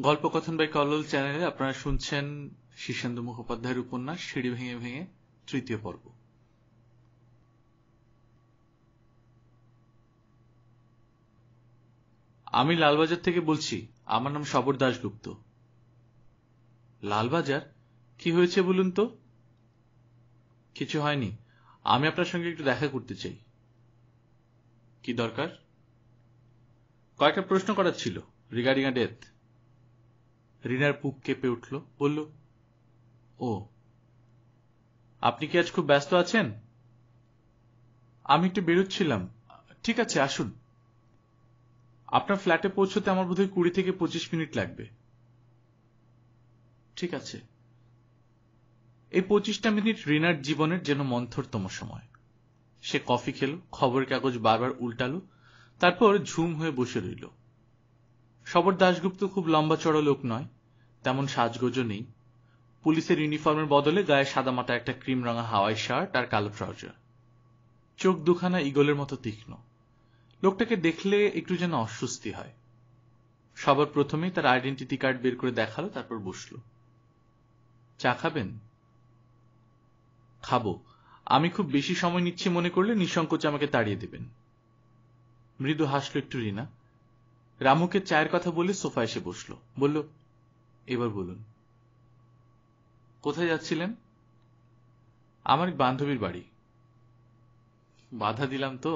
গল্পকথন by Kallol চ্যানেলে আপনারা শুনছেন শীর্ষেন্দু মুখোপাধ্যায়ের উপন্যাস সিঁড়ি ভেঙে ভেঙে তৃতীয় পর্ব। আমি লালবাজার থেকে বলছি। আমার নাম শবর দাশগুপ্ত। লালবাজার? কি হয়েছে বলুন তো? কিছু হয়নি, আমি আপনার সঙ্গে একটু দেখা করতে চাই। কি দরকার? কয়েকটা প্রশ্ন করার ছিল রিগার্ডিং আ ডেথ। রিনার বুক কেঁপে উঠল, বলল, ও আপনি কি আজ খুব ব্যস্ত আছেন? আমি একটু বেরোচ্ছিলাম। ঠিক আছে, আসুন। আপনার ফ্ল্যাটে পৌঁছতে আমার বোধহয় 20 থেকে 25 মিনিট লাগবে। ঠিক আছে। এই 25টা মিনিট রিনার জীবনের যেন মন্থরতম সময়। সে কফি খেল, খবরের কাগজ বারবার উল্টালো, তারপর ঝুম হয়ে বসে রইল। শবর দাশগুপ্ত খুব লম্বা চড়া লোক নয়, তেমন সাজগোজও নেই। পুলিশের ইউনিফর্মের বদলে গায়ে সাদামাটা একটা ক্রিম রঙা হাওয়াই শার্ট আর কালো ট্রাউজার। চোখ দুখানা ঈগলের মতো তীক্ষ্ণ। লোকটাকে দেখলে একটু যেন অস্বস্তি হয়। সবার প্রথমেই তার আইডেন্টিটি কার্ড বের করে দেখালো, তারপর বসল। চা খাবেন? খাবো। আমি খুব বেশি সময় নিচ্ছি মনে করলে নিঃসংকোচে আমাকে তাড়িয়ে দেবেন। মৃদু হাসল একটু রিনা। রামুকে চায়ের কথা বলে সোফা এসে বসল, বলল, এবার বলুন। কোথায় যাচ্ছিলেন? আমার এক বান্ধবীর বাড়ি। বাধা দিলাম তো?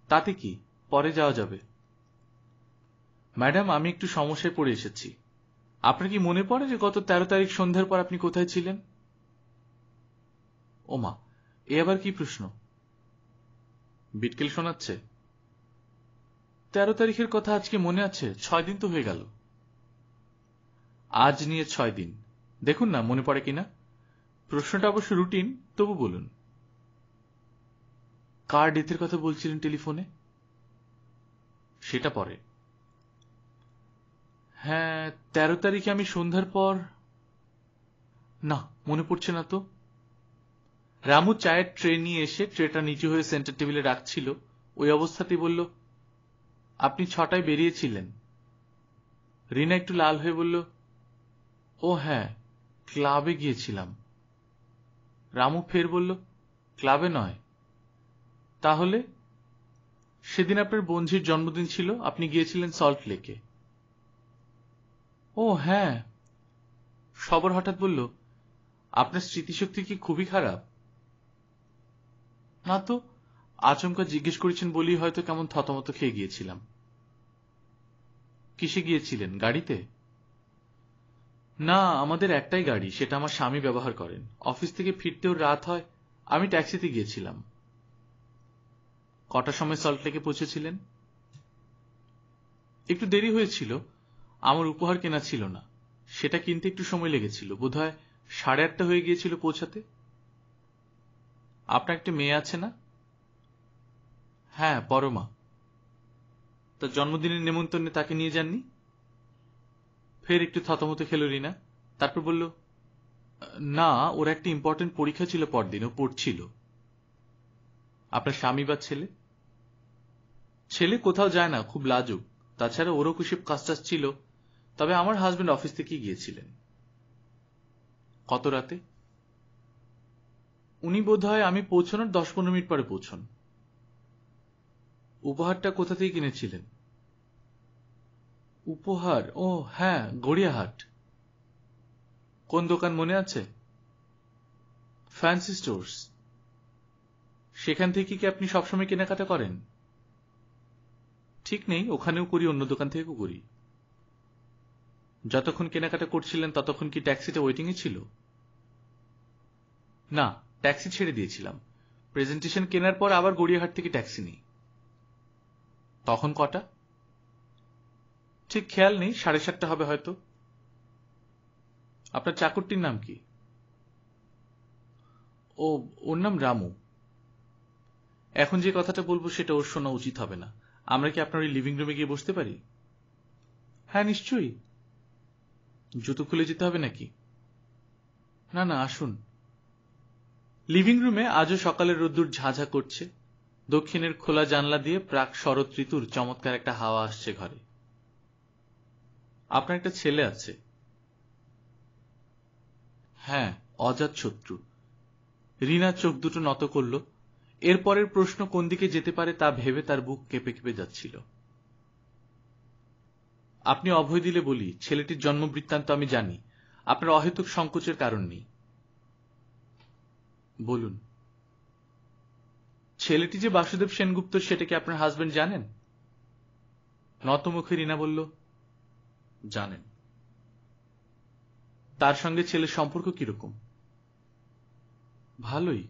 তাতে কি, পরে যাওয়া যাবে। ম্যাডাম, আমি একটু সমস্যায় পড়ে এসেছি। আপনার কি মনে পড়ে যে গত 13 তারিখ সন্ধ্যার পর আপনি কোথায় ছিলেন? ওমা, এ আবার কি প্রশ্ন? বিটকেল শোনাচ্ছে? 13 তারিখের কথা আজকে মনে আছে? 6 দিন তো হয়ে গেল। আজ নিয়ে 6 দিন। দেখুন না মনে পড়ে কিনা। প্রশ্নটা অবশ্য রুটিন, তবু বলুন। কার ডেথের কথা বলছিলেন টেলিফোনে? সেটা পরে। হ্যাঁ, 13 তারিখে আমি সন্ধ্যার পর। না, মনে পড়ছে না তো। রামু চায়ের ট্রে নিয়ে এসে ট্রেটা নিচু হয়ে সেন্টার টেবিলে রাখছিল, ওই অবস্থাতেই বলল, আপনি 6টায় বেরিয়েছিলেন। রিনা একটু লাল হয়ে বলল, ও হ্যাঁ, ক্লাবে গিয়েছিলাম। রামু ফের বলল, ক্লাবে নয়। তাহলে? সেদিন আপনার বন্ধুর জন্মদিন ছিল, আপনি গিয়েছিলেন সল্ট লেকে। ও হ্যাঁ। সবর হঠাৎ বলল, আপনার স্মৃতিশক্তি কি খুবই খারাপ? না তো, আচমকা জিজ্ঞেস করেছেন বলেই হয়তো কেমন থতমত খেয়ে গিয়েছিলাম। কিসে গিয়েছিলেন, গাড়িতে? না, আমাদের একটাই গাড়ি, সেটা আমার স্বামী ব্যবহার করেন। অফিস থেকে ফিরতেও রাত হয়, আমি ট্যাক্সিতে গিয়েছিলাম। কটার সময় সল্ট লেকে পৌঁছেছিলেন? একটু দেরি হয়েছিল, আমার উপহার কেনা ছিল না, সেটা কিনতে একটু সময় লেগেছিল, বোধহয় 8:30 হয়ে গিয়েছিল পৌঁছাতে। আপনার একটা মেয়ে আছে না? হ্যাঁ, পরমা। তার জন্মদিনের নেমন্তন্নে তাকে নিয়ে যাননি? ফের একটু থতমত খেল রিনা, তারপর বলল, না, ওর একটা ইম্পর্টেন্ট পরীক্ষা ছিল পরদিন, ও পড়ছিল। আপনার স্বামী বা ছেলে? ছেলে কোথাও যায় না, খুব লাজুক। তাছাড়া ওরও কুশিব কাজটাজ ছিল, তবে আমার হাজবেন্ড অফিস থেকে গিয়েছিলেন। কত রাতে? উনি বোধহয় আমি পৌঁছানোর 10-15 মিনিট পরে পৌঁছন। উপহারটা কোথা থেকে কিনেছিলেন? উপহার? ও হ্যাঁ, গড়িয়াহাট। কোন দোকান মনে আছে? Fancy stores. সেখান থেকে কি আপনি সবসময় কেনাকাটা করেন? ঠিক নেই, ওখানেও করি, অন্য দোকান থেকেও করি। যতক্ষণ কেনাকাটা করছিলেন ততক্ষণ কি ট্যাক্সিটা ওয়েটিং এ ছিল? না, ট্যাক্সি ছেড়ে দিয়েছিলাম। প্রেজেন্টেশন কেনার পর আবার গড়িয়াহাট থেকে ট্যাক্সি নিই। তখন কটা? ঠিক খেয়াল নেই, 7:30 হবে হয়তো। আপনার চাকরটির নাম কি? ও, ওর নাম রামু। এখন যে কথাটা বলবো সেটা ওর শোনা উচিত হবে না। আমরা কি আপনার ওই লিভিং রুমে গিয়ে বসতে পারি? হ্যাঁ, নিশ্চয়ই। জুতো খুলে যেতে হবে নাকি? না না, আসুন। লিভিং রুমে আজও সকালের রোদ্দুর ঝাঁঝা করছে। দক্ষিণের খোলা জানলা দিয়ে প্রাক শরৎ ঋতুর চমৎকার একটা হাওয়া আসছে ঘরে। আপনার একটা ছেলে আছে? হ্যাঁ, অজাতশত্রু। রিনা চোখ দুটো নত করল। এরপরের প্রশ্ন কোন দিকে যেতে পারে তা ভেবে তার বুক কেঁপে কেঁপে যাচ্ছিল। আপনি অভয় দিলে বলি, ছেলেটির জন্ম বৃত্তান্ত আমি জানি। আপনার অহেতুক সংকোচের কারণ নেই। বলুন। ছেলেটি যে বাসুদেব সেনগুপ্ত সেটা কি আপনার হাজবেন্ড জানেন? নতমুখে রিনা বলল, জানেন। তার সঙ্গে ছেলের সম্পর্ক কিরকম? ভালোই।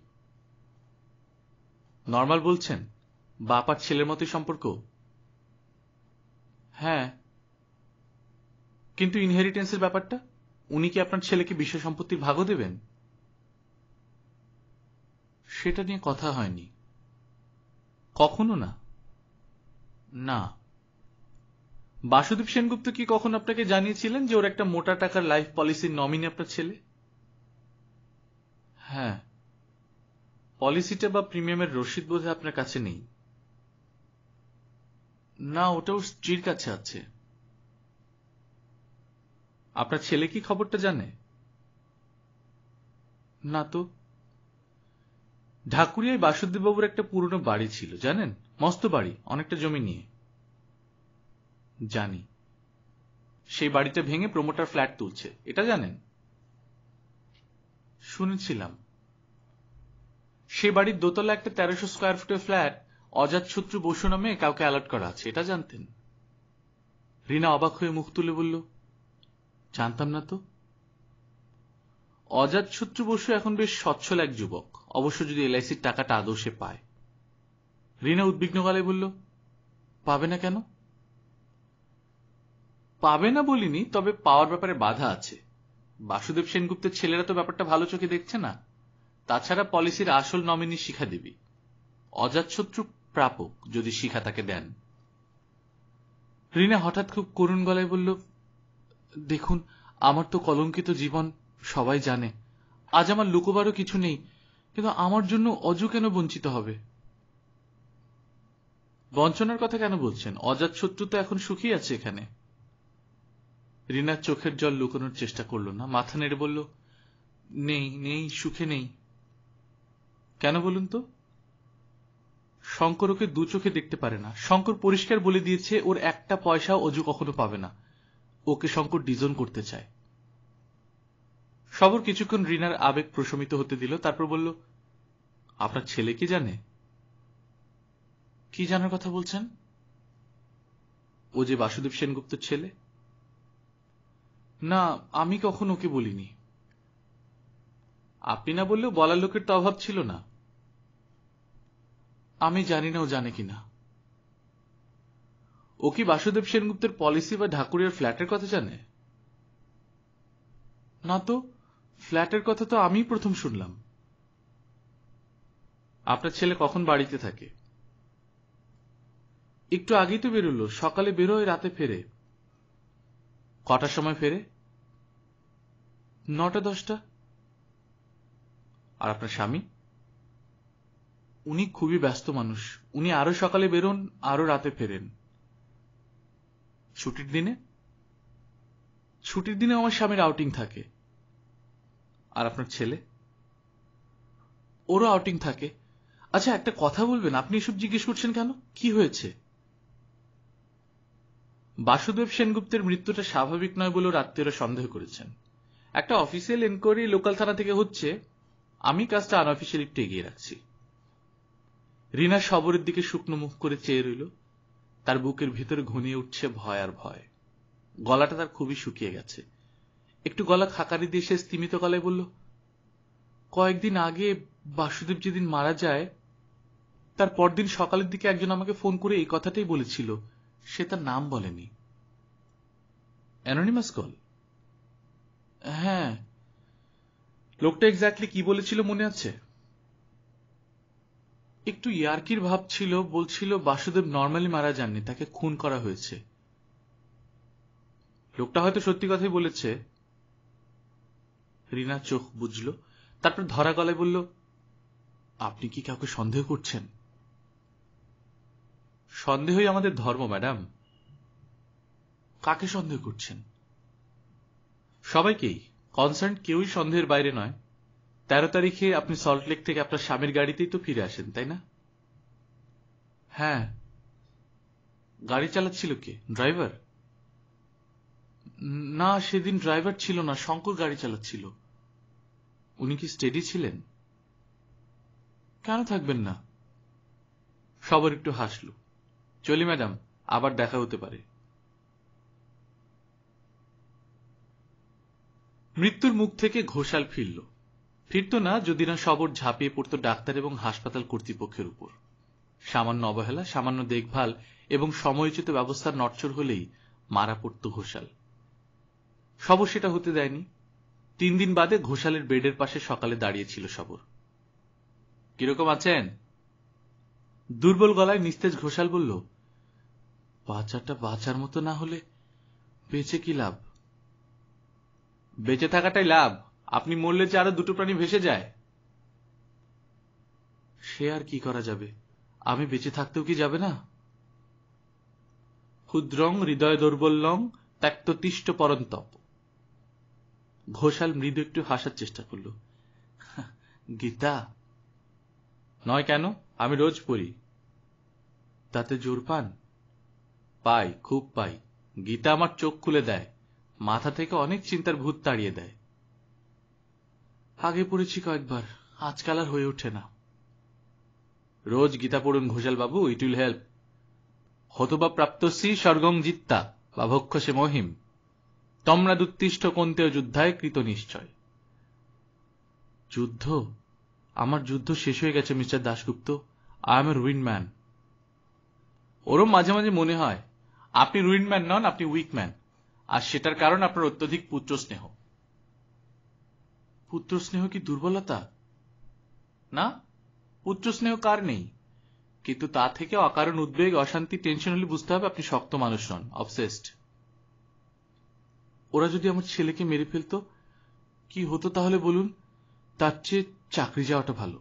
নর্মাল বলছেন? বাপ আর ছেলের মতোই সম্পর্ক? হ্যাঁ। কিন্তু ইনহেরিটেন্সের ব্যাপারটা? উনি কি আপনার ছেলেকে বিষয় সম্পত্তির ভাগও দেবেন? সেটা নিয়ে কথা হয়নি। কখনো না? না। বাসুদেব সেনগুপ্ত কি কখন আপনাকে জানিয়েছিলেন যে ওর একটা মোটা টাকার লাইফ পলিসির নমিনি আপনার ছেলে? হ্যাঁ। পলিসিটা বা প্রিমিয়ামের রসিদ বোধহয় আপনার কাছে নেই। না, ওটা ওর স্ত্রীর কাছে আছে। আপনার ছেলে কি খবরটা জানে? না তো। ঢাকুরিয়ায় বাসুদেববাবুর একটা পুরনো বাড়ি ছিল, জানেন? মস্ত বাড়ি, অনেকটা জমি নিয়ে। জানি। সেই বাড়িটা ভেঙে প্রমোটার ফ্ল্যাট তুলছে, এটা জানেন? শুনেছিলাম। সে বাড়ির দোতলা একটা 1300 স্কয়ার ফুটের ফ্ল্যাট অজাতশত্রু বসু নামে কাউকে অ্যালট করা আছে, এটা জানতেন? রিনা অবাক হয়ে মুখ তুলে বলল, জানতাম না তো। অজাতশত্রু বসু এখন বেশ সচ্ছল এক যুবক, অবশ্য যদি এলআইসির টাকাটা আদৌ সে পায়। রিনা উদ্বিগ্ন গলায় বলল, পাবে না কেন? পাবে না বলিনি, তবে পাওয়ার ব্যাপারে বাধা আছে। বাসুদেব সেনগুপ্তের ছেলেরা তো ব্যাপারটা ভালো চোখে দেখছে না। তাছাড়া পলিসির আসল নমিনি শিখা দেবী। অজাতশত্রু প্রাপক, যদি শিখা তাকে দেন। রিনা হঠাৎ খুব করুণ গলায় বলল, দেখুন, আমার তো কলঙ্কিত জীবন, সবাই জানে। আজ আমার লুকোবারও কিছু নেই, কিন্তু আমার জন্য অজু কেন বঞ্চিত হবে? বঞ্চনার কথা কেন বলছেন? অজাতশত্রু তো এখন সুখী আছে এখানে। রিনার চোখের জল লুকানোর চেষ্টা করল না, মাথা নেড়ে বলল, নেই নেই, সুখে নেই। কেন বলুন তো? শঙ্কর ওকে দু চোখে দেখতে পারে না। শঙ্কর পরিষ্কার বলে দিয়েছে ওর একটা পয়সাও অজু কখনো পাবে না। ওকে শঙ্কর ডিজোন করতে চায়। সবর কিছুক্ষণ রিনার আবেগ প্রশমিত হতে দিল, তারপর বলল, আপনার ছেলে কি জানে? কি জানার কথা বলছেন? ও যে বাসুদেব সেনগুপ্তের ছেলে। না, আমি কখন ওকে বলিনি। আপনি না বললেও বলার লোকের তো অভাব ছিল না। আমি জানি না ও জানে কিনা। ও কি বাসুদেব সেনগুপ্তের পলিসি বা ঢাকুরিয়ার ফ্ল্যাটের কথা জানে? না তো, ফ্ল্যাটের কথা তো আমিই প্রথম শুনলাম। আপনার ছেলে কখন বাড়িতে থাকে? একটু আগেই তো বেরোলো, সকালে বেরোয়, রাতে ফেরে। কটার সময় ফেরে? 9টা-10টা। আর আপনার স্বামী? উনি খুবই ব্যস্ত মানুষ, উনি আরো সকালে বেরোন, আরো রাতে ফেরেন। ছুটির দিনে? ছুটির দিনে আমার স্বামীর আউটিং থাকে। আর আপনার ছেলে? ওরও আউটিং থাকে। আচ্ছা, একটা কথা বলবেন, আপনি এসব জিজ্ঞেস করছেন কেন? কি হয়েছে? বাসুদেব সেনগুপ্তের মৃত্যুটা স্বাভাবিক নয় বলেও আত্মীয়রা সন্দেহ করেছেন। একটা অফিসিয়াল এনকোয়ারি লোকাল থানা থেকে হচ্ছে, আমি কাজটা আনঅফিসিয়ালি একটু এগিয়ে রাখছি। রিনা সবরের দিকে শুকনো মুখ করে চেয়ে রইল। তার বুকের ভিতরে ঘনিয়ে উঠছে ভয় আর ভয়। গলাটা তার খুবই শুকিয়ে গেছে। একটু গলা খাকারি দিয়ে সে স্তিমিত গলায় বলল, কয়েকদিন আগে বাসুদেব যেদিন মারা যায়, তার পরদিন সকালের দিকে একজন আমাকে ফোন করে এই কথাটাই বলেছিল। সে তার নাম বলেনি। Anonymous call? হ্যাঁ। লোকটা এক্স্যাক্টলি কি বলেছিল মনে আছে? একটু ইয়ার্কির ভাব ছিল, বলছিল বাসুদেব নর্মালি মারা যাননি, তাকে খুন করা হয়েছে। লোকটা হয়তো সত্যি কথাই বলেছে। রিনা চোখ বুঝল, তারপর ধরা গলায় বলল, আপনি কি কাউকে সন্দেহ করছেন? সন্দেহই আমাদের ধর্ম, ম্যাডাম। কাকে সন্দেহ করছেন? সবাইকেই। কনসার্ন কেউই সন্দেহের বাইরে নয়। 13 তারিখে আপনি সল্টলেক থেকে আপনার স্বামীর গাড়িতেই তো ফিরে আসেন, তাই না? হ্যাঁ। গাড়ি চালাচ্ছিল কে? ড্রাইভার? না, সেদিন ড্রাইভার ছিল না, শঙ্কর গাড়ি চালাচ্ছিল। উনি কি স্টেডি ছিলেন? কেন থাকবেন না? সবার একটু হাসল। চলি ম্যাডাম, আবার দেখা হতে পারে। মৃত্যুর মুখ থেকে ঘোষাল ফিরত না যদি না সবর ঝাঁপিয়ে পড়ত ডাক্তার এবং হাসপাতাল কর্তৃপক্ষের উপর। সামান্য অবহেলা, সামান্য দেখভাল এবং সময়োচিত ব্যবস্থার নড়চড় হলেই মারা পড়ত ঘোষাল। সবর সেটা হতে দেয়নি। 3 দিন বাদে ঘোষালের বেডের পাশে সকালে দাঁড়িয়েছিল সবর। কিরকম আছেন? দুর্বল গলায় নিস্তেজ ঘোষাল বলল, বাচ্চাটা বাঁচার মতো না হলে বেঁচে কি লাভ? বেঁচে থাকাটাই লাভ। আপনি মরলে যে আরো 2টো প্রাণী ভেসে যায়। সে আর কি করা যাবে? আমি বেঁচে থাকতেও কি যাবে না? ক্ষুদ্রং হৃদয় দৌর্বল্যং ত্যক্ততিষ্ঠ পরন্তপ। ঘোষাল মৃদু একটু হাসার চেষ্টা করল। গীতা নয় কেন? আমি রোজ পড়ি। তাতে জোর পান? পাই, খুব পাই। গীতা আমার চোখ খুলে দেয়, মাথা থেকে অনেক চিন্তার ভূত তাড়িয়ে দেয়। আগে পড়েছি কয়েকবার, আজকাল আর হয়ে ওঠে না। রোজ গীতা পড়ুন ঘোষাল বাবু, ইট উইল হেল্প। হতবা প্রাপ্তসি স্বর্গং জিত্তা বা ভক্ষসে মহিম তমরা দুত্তিষ্ঠ কন্তেয় যুদ্ধায় কৃত নিশ্চয়। যুদ্ধ? আমার যুদ্ধ শেষ হয়ে গেছে mister Dasgupta. I M A ruined man. ওরম মাঝে মাঝে মনে হয় আপনি রুইন্ড ম্যান নন, আপনি উইক ম্যান। আর সেটার কারণ আপনার অত্যধিক পুত্র স্নেহ। পুত্র স্নেহ কি দুর্বলতা? না, পুত্র স্নেহ কার নেই, কিন্তু তা থেকে অকারণ উদ্বেগ, অশান্তি, টেনশন হলে বুঝতে হবে আপনি শক্ত মানুষ নন, অবসেসড। ওরা যদি আমার ছেলেকে মেরে ফেলতো কি হতো তাহলে বলুন? তার চেয়ে চাকরি যাওয়াটা ভালো।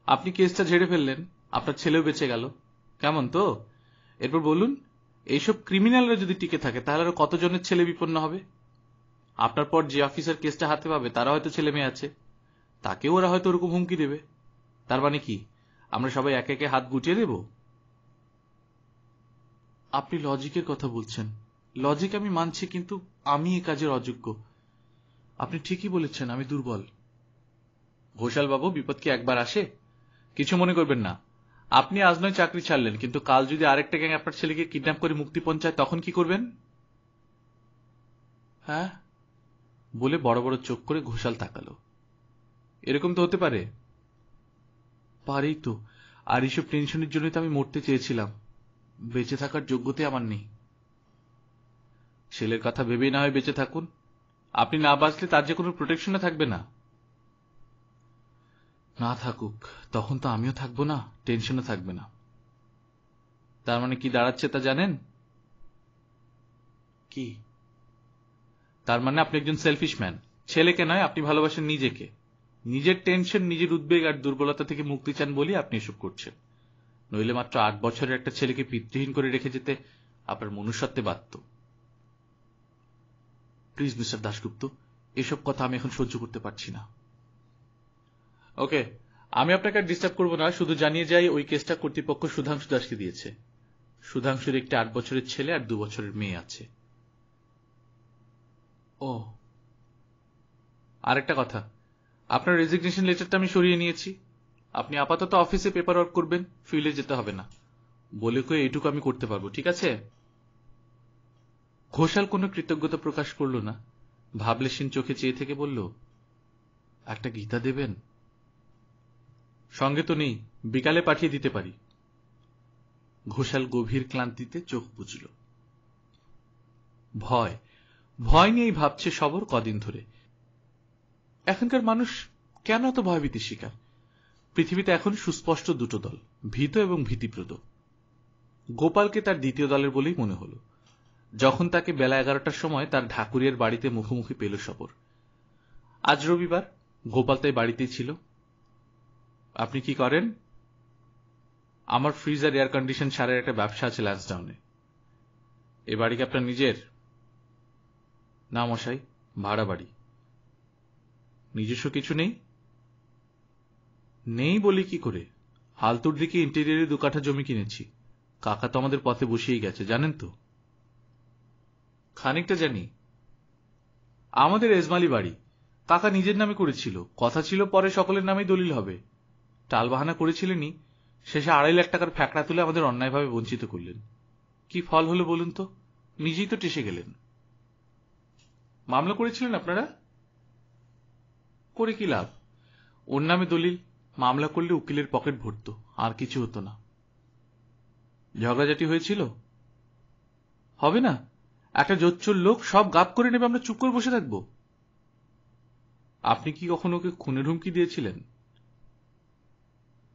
আপনি কেসটা ঝেড়ে ফেললেন, আপনার ছেলেও বেঁচে গেল। কেমন তো? এরপর বলুন, এইসব ক্রিমিনালরা যদি টিকে থাকে তাহলে আরো কতজনের ছেলে বিপন্ন হবে? আপনার পর যে অফিসার কেসটা হাতে পাবে তারা হয়তো ছেলে মেয়ে আছে, তাকেও ওরা হয়তো ওরকম হুমকি দেবে। তার মানে কি আমরা সবাই একে একে হাত গুটিয়ে দেব? আপনি লজিকের কথা বলছেন। লজিক আমি মানছি, কিন্তু আমি এ কাজের অযোগ্য। আপনি ঠিকই বলেছেন, আমি দুর্বল। ঘোষাল বাবু, বিপদ কি একবার আসে? কিছু মনে করবেন না। আপনি আজ নয় চাকরি ছাড়লেন, কিন্তু কাল যদি আরেকটা গ্যাং আপনার ছেলেকে কিডন্যাপ করে মুক্তিপণ চায় তখন কি করবেন? হ্যাঁ বলে বড় বড় চোখ করে ঘোষাল তাকালো। এরকম তো হতে পারে। পারেই তো। আর এইসব টেনশনের জন্যই তো আমি মরতে চেয়েছিলাম। বেঁচে থাকার যোগ্যতাই আমার নেই। ছেলের কথা ভেবেই না হয় বেঁচে থাকুন। আপনি না বাঁচলে তার যে কোনো প্রোটেকশনে থাকবে না। না থাকুক, তখন তো আমিও থাকবো না, টেনশনে থাকবে না। তার মানে কি দাঁড়াচ্ছে তা জানেন? কি? তার মানে আপনি একজন সেলফিশ ম্যান। ছেলেকে নয়, আপনি ভালোবাসেন নিজেকে। নিজের টেনশন, নিজের উদ্বেগ আর দুর্বলতা থেকে মুক্তি চান বলেই আপনি এসব করছেন। নইলে মাত্র 8 বছরের একটা ছেলেকে পিতৃহীন করে রেখে যেতে আপনার মনুষ্যত্বে বাধ্য। প্লিজ মিস্টার দাশগুপ্ত, এসব কথা আমি এখন সহ্য করতে পারছি না। ওকে, আমি আপনাকে আর ডিস্টার্ব করবো না, শুধু জানিয়ে যাই ওই কেসটা কর্তৃপক্ষ সুধাংশু দাসকে দিয়েছে। সুধাংশুর একটি 8 বছরের ছেলে আর 2 বছরের মেয়ে আছে। ও, আরেকটা কথা, আপনার রেজিগনেশন লেটারটা আমি সরিয়ে নিয়েছি। আপনি আপাতত অফিসে পেপার ওয়ার্ক করবেন, ফিল্ডে যেতে হবে না। বলে কয়ে এটুকু আমি করতে পারবো, ঠিক আছে? ঘোষাল কোনো কৃতজ্ঞতা প্রকাশ করল না। ভাবলেশীন চোখে চেয়ে থেকে বলল, একটা গীতা দেবেন? সঙ্গে তো নেই, বিকালে পাঠিয়ে দিতে পারি। ঘোষাল গভীর ক্লান্তিতে চোখ বুজল। ভয় ভয় নিয়েই ভাবছে সবর কদিন ধরে। এখনকার মানুষ কেন এত ভয়ভীতির শিকার? পৃথিবীতে এখন সুস্পষ্ট 2টো দল, ভীত এবং ভীতিপ্রদ। গোপালকে তার দ্বিতীয় দলের বলেই মনে হল যখন তাকে বেলা 11টার সময় তার ঢাকুরিয়ার বাড়িতে মুখোমুখি পেল সবর। আজ রবিবার, গোপাল তাই বাড়িতেই ছিল। আপনি কি করেন? আমার ফ্রিজ আর এয়ার কন্ডিশন সারের একটা ব্যবসা আছে ল্যান্সডাউনে। এ বাড়ি কি আপনার নিজের? না মশাই, ভাড়া বাড়ি। নিজস্ব কিছু নেই? নেই বলি কি করে, হালতুর দিকে ইন্টেরিয়রে 2 কাঠা জমি কিনেছি। কাকা তো আমাদের পথে বসিয়েই গেছে, জানেন তো? খানিকটা জানি। আমাদের এজমালি বাড়ি, কাকা নিজের নামে করেছিল, কথা ছিল পরে সকলের নামেই দলিল হবে। টালবাহানা করেছিলেনই, শেষে 2.5 লাখ টাকার ফ্যাকড়া তুলে আমাদের অন্যায়ভাবে বঞ্চিত করলেন। কি ফল হলো বলুন তো? নিজেই তো টেসে গেলেন। মামলা করেছিলেন আপনারা? করে কি লাভ? ওর নামে দলিল, মামলা করলে উকিলের পকেট ভরত, আর কিছু হতো না। ঝগড়াঝাটি হয়েছিল? হবে না? একটা জোচ্চোর লোক সব গাপ করে নেবে, আমরা চুপ করে বসে থাকবো? আপনি কি কখনো ওকে খুনের হুমকি দিয়েছিলেন?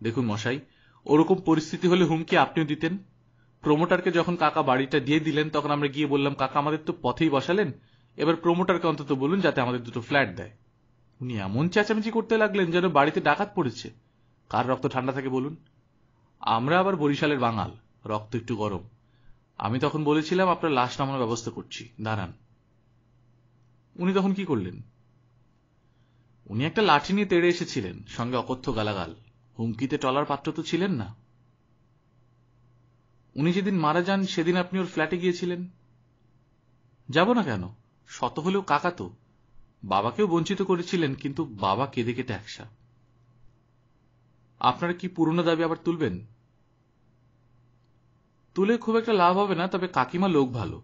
দেখুন মশাই, ওরকম পরিস্থিতি হলে হুমকি আপনিও দিতেন। প্রমোটারকে যখন কাকা বাড়িটা দিয়ে দিলেন, তখন আমরা গিয়ে বললাম, কাকা আমাদের তো পথেই বসালেন, এবার প্রমোটারকে অন্তত বলুন যাতে আমাদের 2টো ফ্ল্যাট দেয়। উনি এমন চেঁচামেচি করতে লাগলেন যেন বাড়িতে ডাকাত পড়েছে। কার রক্ত ঠান্ডা থাকে বলুন? আমরা আবার বরিশালের বাঙাল, রক্ত একটু গরম। আমি তখন বলেছিলাম, আপনার লাশ নামানোর ব্যবস্থা করছি, দাঁড়ান। উনি তখন কি করলেন? উনি একটা লাঠি নিয়ে তেড়ে এসেছিলেন, সঙ্গে অকথ্য গালাগাল। হুমকিতে টলার পাত্র তো ছিলেন না। উনি যেদিন মারা যান সেদিন আপনি ওর ফ্ল্যাটে গিয়েছিলেন? যাব না কেন, শত হলেও কাকা তো। বাবাকেও বঞ্চিত করেছিলেন, কিন্তু বাবা কেঁদে কেটে একসা। আপনারা কি পুরনো দাবি আবার তুলবেন? তুলে খুব একটা লাভ হবে না, তবে কাকিমা লোক ভালো,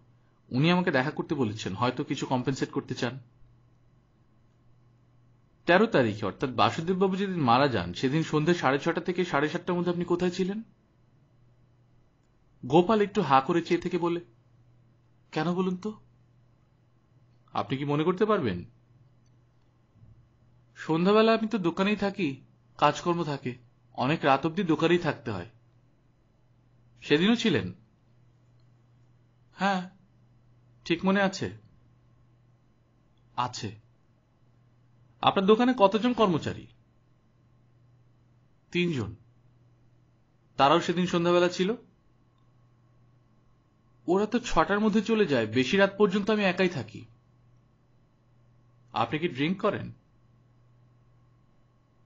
উনি আমাকে দেখা করতে বলেছেন, হয়তো কিছু কম্পেনসেট করতে চান। 13 তারিখে, অর্থাৎ বাসুদেববাবু যেদিন মারা যান সেদিন সন্ধ্যে 6:30 থেকে 7:30টার মধ্যে আপনি কোথায় ছিলেন? গোপাল একটু হা করে চেয়ে থেকে বলে, কেন বলুন তো? আপনি কি মনে করতে পারবেন? সন্ধ্যাবেলা আমি তো দোকানেই থাকি, কাজকর্ম থাকে, অনেক রাত অব্দি দোকানেই থাকতে হয়। সেদিনও ছিলেন? হ্যাঁ। ঠিক মনে আছে? আছে। আপনার দোকানে কতজন কর্মচারী? 3 জন। তারাও সেদিন সন্ধ্যাবেলা ছিল? ওরা তো 6টার মধ্যে চলে যায়, বেশি রাত পর্যন্ত আমি একাই থাকি। আপনি কি ড্রিঙ্ক করেন?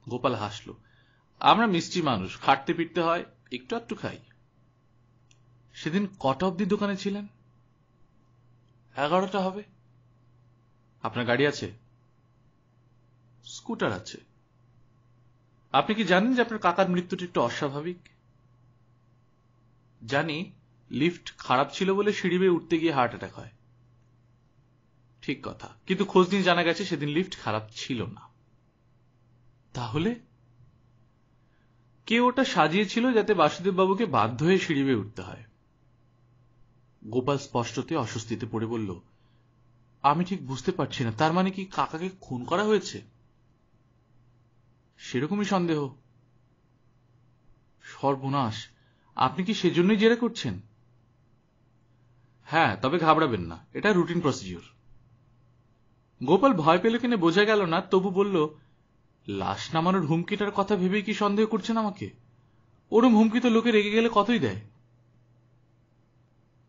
গোপাল হাসল। আমরা মিষ্টি মানুষ, খাটতে পিটতে হয়, একটু একটু খাই। সেদিন কটা অব্দি দোকানে ছিলেন? 11টা হবে। আপনার গাড়ি আছে? স্কুটার আছে। আপনি কি জানেন যে আপনার কাকার মৃত্যুটা একটু অস্বাভাবিক? জানি, লিফট খারাপ ছিল বলে সিঁড়ি বেয়ে উঠতে গিয়ে হার্ট অ্যাটাক হয়। ঠিক কথা, কিন্তু খোঁজ নিয়ে জানা গেছে সেদিন লিফট খারাপ ছিল না। তাহলে কে ওটা সাজিয়েছিল যাতে বাসুদেব বাবুকে বাধ্য হয়ে সিঁড়ি বেয়ে উঠতে হয়? গোপাল স্পষ্টতে অস্বস্তিতে পড়ে বলল, আমি ঠিক বুঝতে পারছি না, তার মানে কি কাকাকে খুন করা হয়েছে? সেরকমই সন্দেহ। সর্বনাশ, আপনি কি সেজন্যই জেরা করছেন? হ্যাঁ, তবে ঘাবড়াবেন না, এটা রুটিন প্রসিডিউর। গোপাল ভয় পেল কিনা বোঝা গেল না, তবু বলল, লাশ নামানোর হুমকিটার কথা ভেবেই কি সন্দেহ করছেন আমাকে? ওরম হুমকি তো লোকে রেগে গেলে কতই দেয়।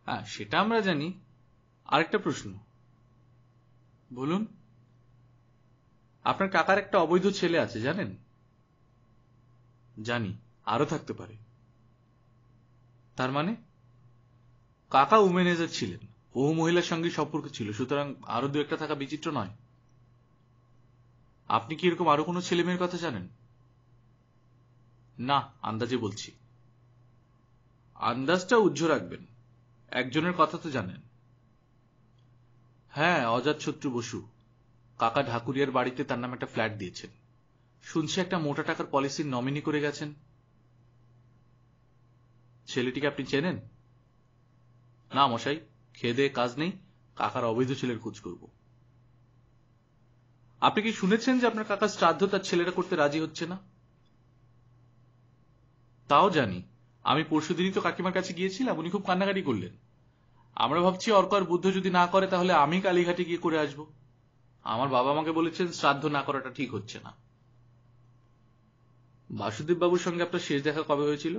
হ্যাঁ, সেটা আমরা জানি। আরেকটা প্রশ্ন। বলুন। আপনার কাকার একটা অবৈধ ছেলে আছে, জানেন? জানি, আরো থাকতে পারে। তার মানে? কাকা উমেনেজার ছিলেন, বহু মহিলার সঙ্গে সম্পর্ক ছিল, সুতরাং আরো 2-1টা থাকা বিচিত্র নয়। আপনি কি এরকম আরো কোনো ছেলে মেয়ের কথা জানেন? না, আন্দাজে বলছি। আন্দাজটা উজ্জ্ব রাখবেন, একজনের কথা তো জানেন। হ্যাঁ, অজাতশত্রু বসু। কাকা ঢাকুরিয়ার বাড়িতে তার নামে একটা ফ্ল্যাট দিয়েছেন, শুনছি একটা মোটা টাকার পলিসির নমিনি করে গেছেন। ছেলেটিকে আপনি চেনেন? না মশাই, খেয়ে দেয়ে কাজ নেই, কাকার অবৈধ ছেলের খোঁজ করব। আপনি কি শুনেছেন যে আপনার কাকার শ্রাদ্ধ তার ছেলেরা করতে রাজি হচ্ছে না? তাও জানি, আমি পরশুদিনই তো কাকিমার কাছে গিয়েছিলাম, উনি খুব কান্নাকাটি করলেন। আমরা ভাবছি অর্ক আর বুদ্ধ যদি না করে তাহলে আমি কালীঘাটে গিয়ে করে আসব। আমার বাবা আমাকে বলেছেন শ্রাদ্ধ না করাটা ঠিক হচ্ছে না। বাসুদেব বাবুর সঙ্গে আপনার শেষ দেখা কবে হয়েছিল?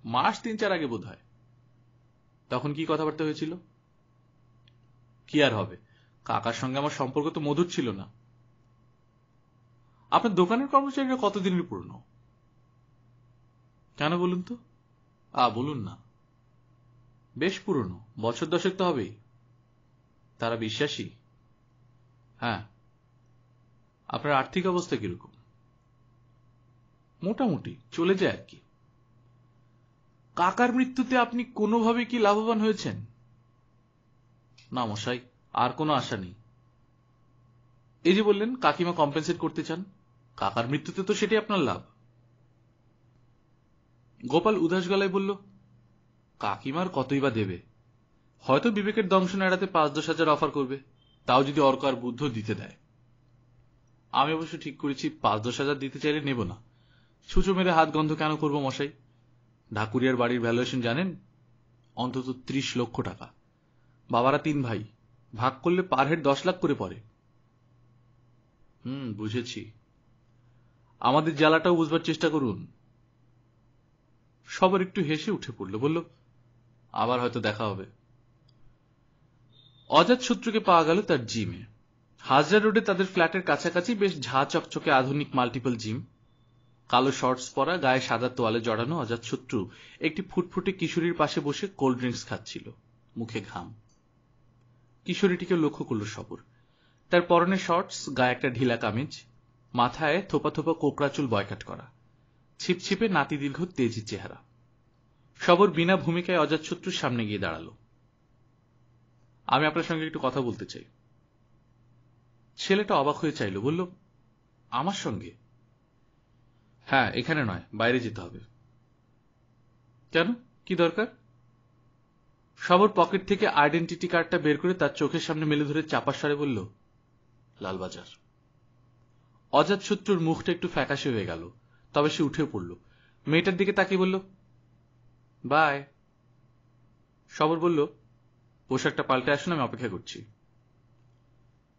মাস 3-4 আগে বোধ হয়। তখন কি কথাবার্তা হয়েছিল? কি আর হবে, কাকার সঙ্গে আমার সম্পর্ক তো মধুর ছিল না। আপনার দোকানের কর্মচারীরা কতদিনের পুরনো? কেন বলুন তো? বলুন না। বেশ পুরনো, বছর দশেক তো হবেই। তারা বিশ্বাসী? হ্যাঁ। আপনার আর্থিক অবস্থা কিরকম? মোটামুটি চলে যায় আর কি। কাকার মৃত্যুতে আপনি কোনোভাবে কি লাভবান হয়েছেন? না মশাই, আর কোনো আশা নেই। এই যে বললেন কাকিমা কম্পেনসেট করতে চান, কাকার মৃত্যুতে তো সেটাই আপনার লাভ। গোপাল উদাস গলায় বলল, কাকিমার কতই বা দেবে, হয়তো বিবেকের দংশন এড়াতে ৫-১০ হাজার অফার করবে, তাও যদি অর্ক আর বুদ্ধ দিতে দেয়। আমি অবশ্য ঠিক করেছি ৫-১০ হাজার দিতে চাইলে নেব না। ছুঁচো মেরে হাত গন্ধ কেন করবো মশাই? ঢাকুরিয়ার বাড়ির ভ্যালুয়েশন জানেন? অন্তত ৩০ লক্ষ টাকা। বাবারা ৩ ভাই, ভাগ করলে পার হেড ১০ লাখ করে পড়ে। বুঝেছি। আমাদের জ্বালাটাও বুঝবার চেষ্টা করুন। সবার একটু হেসে উঠে পড়ল, বলল, আবার হয়তো দেখা হবে। অজাতশত্রুকে পাওয়া গেল তার জিমে। হাজরা রোডে তাদের ফ্ল্যাটের কাছাকাছি বেশ ঝাঁ চকচকে আধুনিক মাল্টিপল জিম। কালো শর্টস পরা, গায়ে সাদা তোয়ালে জড়ানো অজাতশত্রু একটি ফুটফুটে কিশোরীর পাশে বসে কোল্ড ড্রিঙ্কস খাচ্ছিল, মুখে ঘাম। কিশোরীটিকে লক্ষ্য করল সবর। তার পরনে শর্টস, গায়ে একটা ঢিলা কামিজ, মাথায় থোপা থোপা কোকড়া চুল বয়কাট করা, ছিপছিপে নাতি দীর্ঘ তেজি চেহারা। সবর বিনা ভূমিকায় অজাতশত্রুর সামনে গিয়ে দাঁড়ালো। আমি আপনার সঙ্গে একটু কথা বলতে চাই। ছেলেটা অবাক হয়ে চাইল, বলল, আমার সঙ্গে? হ্যাঁ, এখানে নয়, বাইরে যেতে হবে। কেন, কি দরকার? সবর পকেট থেকে আইডেন্টিটি কার্ডটা বের করে তার চোখের সামনে মেলে ধরে চাপা স্বরে বলল, লালবাজার। অজাতশত্রুর মুখটা একটু ফ্যাকাশে হয়ে গেল, তবে সে উঠে পড়ল। মেয়েটার দিকে তাকিয়ে বলল, বাই। সবর বলল, পোশাকটা পাল্টে আসুন, আমি অপেক্ষা করছি।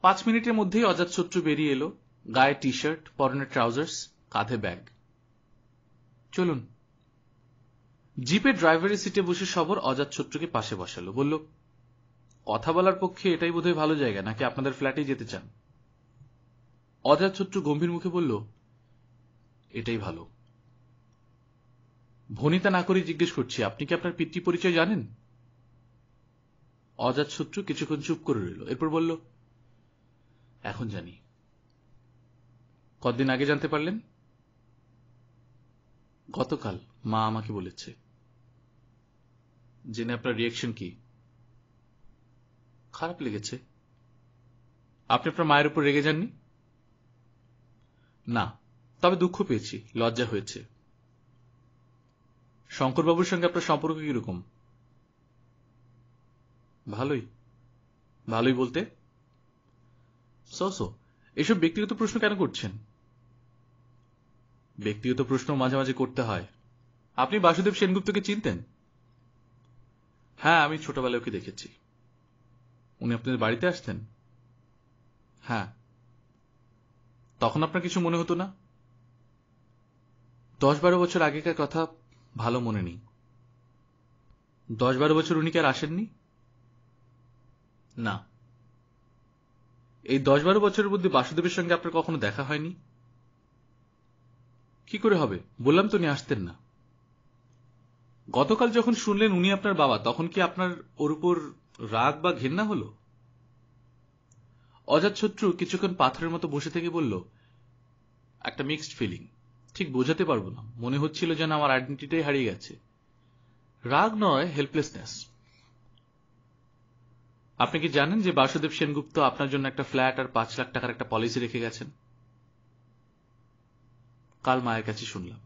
৫ মিনিটের মধ্যেই অজাতশত্রু বেরিয়ে এলো, গায়ে টি শার্ট, পরনে ট্রাউজার্স, কাঁধে ব্যাগ। চলুন। জিপের ড্রাইভারের সিটে বসে সবর অজাতশত্রুকে পাশে বসালো, বলল, কথা বলার পক্ষে এটাই বোধহয় ভালো জায়গা, নাকি আপনাদের ফ্ল্যাটেই যেতে চান? অজাতশত্রু গম্ভীর মুখে বলল, এটাই ভালো। ভনিতা না করে জিজ্ঞেস করছি, আপনি কি আপনার পিতৃ পরিচয় জানেন? অজাতশত্রু কিছুক্ষণ চুপ করে রইল, এরপর বলল, এখন জানি। কতদিন আগে জানতে পারলেন? গতকাল মা আমাকে বলেছে। জেনে আপনার রিয়াকশন কি? খারাপ লেগেছে। আপনি আপনার মায়ের উপর রেগে যাননি? না, তবে দুঃখ পেয়েছি, লজ্জা হয়েছে। শঙ্করবাবুর সঙ্গে আপনার সম্পর্ক কিরকম? ভালোই। ভালোই বলতে? সো এসব ব্যক্তিগত প্রশ্ন কেন করছেন? ব্যক্তিগত প্রশ্ন মাঝে মাঝে করতে হয়। আপনি বাসুদেব সেনগুপ্তকে চিনতেন? হ্যাঁ, আমি ছোটবেলায় ওকে দেখেছি। উনি আপনাদের বাড়িতে আসতেন? হ্যাঁ। তখন আপনার কিছু মনে হতো না? ১০-১২ বছর আগেকার কথা ভালো মনে নেই। ১০-১২ বছর উনি কি আর আসেননি? না। এই ১০-১২ বছরের মধ্যে বাসুদেবের সঙ্গে আপনার কখনো দেখা হয়নি? কি করে হবে, বললাম তো উনি আসতেন না। গতকাল যখন শুনলেন উনি আপনার বাবা, তখন কি আপনার ওর উপর রাগ বা ঘেন্না হলো? অজাতশত্রু কিছুক্ষণ পাথরের মতো বসে থেকে বলল, একটা মিক্সড ফিলিং, ঠিক বোঝাতে পারবো না। মনে হচ্ছিল যেন আমার আইডেন্টিটিটাই হারিয়ে গেছে। রাগ নয়, হেল্পলেসনেস। আপনি কি জানেন যে বাসুদেব সেনগুপ্ত আপনার জন্য একটা ফ্ল্যাট আর ৫ লাখ টাকার একটা পলিসি রেখে গেছেন? কাল মায়ের কাছে শুনলাম।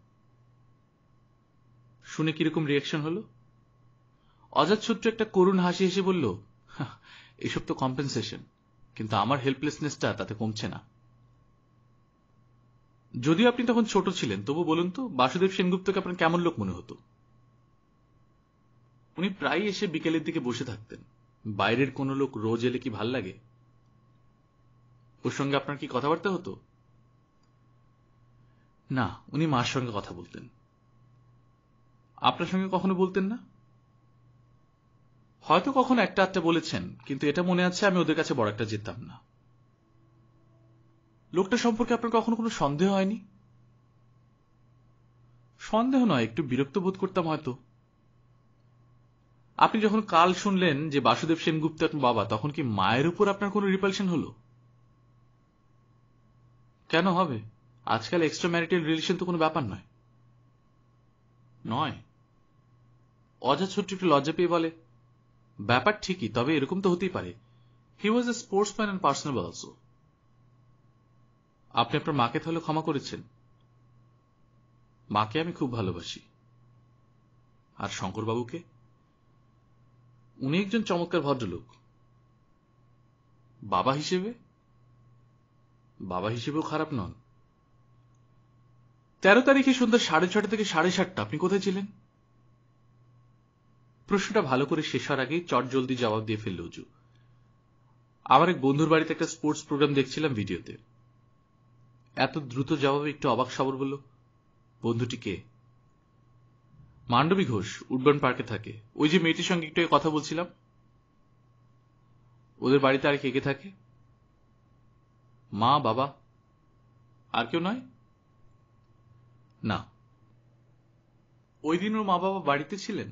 শুনে কিরকম রিয়াকশন হলো? অজাতশত্রু একটা করুণ হাসি হেসে বলল, এসব তো কম্পেনসেশন, কিন্তু আমার হেল্পলেসনেসটা তাতে কমছে না। যদিও আপনি তখন ছোট ছিলেন, তবু বলুন তো, বাসুদেব সেনগুপ্তকে আপনার কেমন লোক মনে হতো? উনি প্রায় এসে বিকেলের দিকে বসে থাকতেন। বাইরের কোনো লোক রোজ এলে কি ভাল লাগে? ওর সঙ্গে আপনার কি কথাবার্তা হতো? না, উনি মার সঙ্গে কথা বলতেন। আপনার সঙ্গে কখনো বলতেন না? হয়তো কখনো একটা আধটা বলেছেন, কিন্তু এটা মনে আছে আমি ওদের কাছে বড় একটা যেতাম না। লোকটা সম্পর্কে আপনার কখনো কোনো সন্দেহ হয়নি? সন্দেহ নয়, একটু বিরক্ত বোধ করতাম হয়তো। আপনি যখন কাল শুনলেন যে বাসুদেব সেনগুপ্ত আপনার বাবা, তখন কি মায়ের উপর আপনার কোনো রিপালশন হলো? কেন হবে? আজকাল এক্সট্রা ম্যারিটাল রিলেশন তো কোনো ব্যাপার নয়। নয়? অজা ছোট্ট একটু লজ্জা পেয়ে বলে, ব্যাপার ঠিকই, তবে এরকম তো হতেই পারে। হি ওয়াজ এ স্পোর্টসম্যান এন্ড পার্সোনেবল অলসো। আপনি আপনার মাকে তাহলে ক্ষমা করেছেন? মাকে আমি খুব ভালোবাসি। আর শঙ্করবাবুকে? উনি একজন চমৎকার ভদ্রলোক। বাবা হিসেবে? বাবা হিসেবেও খারাপ নন। 13 তারিখে সন্ধ্যা 6:30 থেকে 7:30 আপনি কোথায় ছিলেন? প্রশ্নটা ভালো করে শেষ হওয়ার আগেই চটজলদি জবাব দিয়ে ফেলল অজু। আমার এক বন্ধুর বাড়িতে একটা স্পোর্টস প্রোগ্রাম দেখছিলাম ভিডিওতে। এত দ্রুত জবাবে একটু অবাক সবর বলল, বন্ধুটি কে? মান্ডবী ঘোষ, উডবার্ন পার্কে থাকে। ওই যে মেয়েটির সঙ্গে একটু কথা বলছিলাম। ওদের বাড়িতে আর কে কে থাকে? মা, বাবা। আর কেউ নয়? না। ওই দিন ওর মা বাবা বাড়িতে ছিলেন?